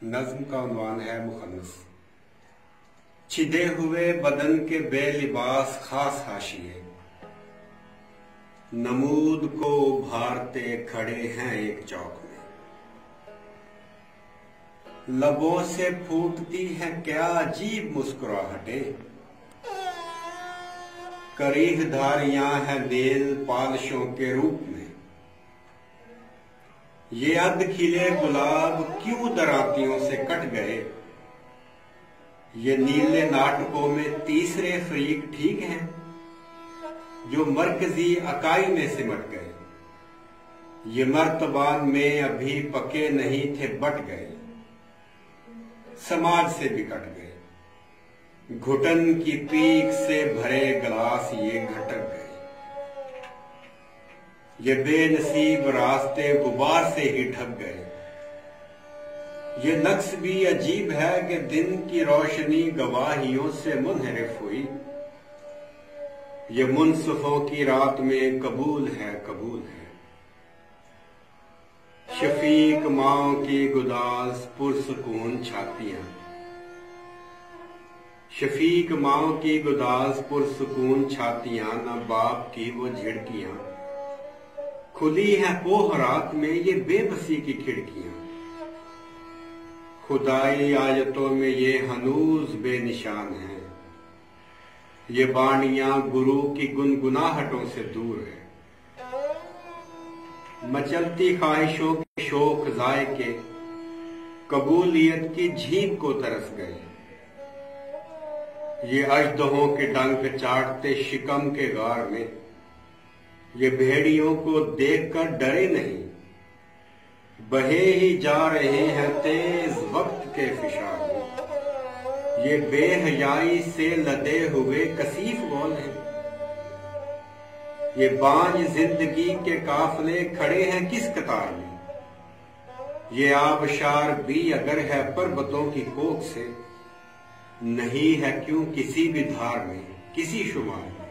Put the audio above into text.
नज्म का उन्वान है मुखन्नस। छिदे हुए बदन के बेलिबास खास हाशिए नमूद को उभारते खड़े हैं एक चौक में। लबों से फूटती हैं क्या अजीब मुस्कुराहटें, करीह धारियां हैं नेल पालिशों के रूप में। ये अध खिले गुलाब क्यों दरातियों से कट गए, ये नीले नाटकों में तीसरे फरीक ठीक हैं जो मरकजी अकाई में सिमट गए। ये मर्तबान में अभी पके नहीं थे बट गए, समाज से भी कट गए। घुटन की पीक से भरे गिलास ये घटक गए। ये बेनसीब रास्ते गुबार से ही ढक गए। ये नक्श भी अजीब है कि दिन की रोशनी गवाहियों से मुनहरिफ हुई। ये मुनसफों की रात में कबूल है कबूल है। शफीक माओ की गुदास पुरसकून छातियां, शफीक माओ की गुदास पुरसकून छातियां, न बाप की वो झिड़कियां। खुली हैं पोह रात में ये बेबसी की खिड़कियां। खुदाई आयतों में ये हनूज बेनिशान है। ये बाणियां गुरु की गुनगुनाहटों से दूर है। मचलती ख्वाहिशों के शोक जायके कबूलियत की झींक को तरस गए। ये अजदहों के डंक चाटते शिकम के गार में, ये भेड़ियों को देखकर डरे नहीं, बहे ही जा रहे हैं तेज वक्त के फिशार में। ये बेहयाई से लदे हुए कसीफ बोल हैं। ये बांझ जिंदगी के काफले खड़े हैं किस कतार में। ये आबशार भी अगर है पर्वतों की कोख से, नहीं है क्यों किसी भी धार में किसी शुमार में।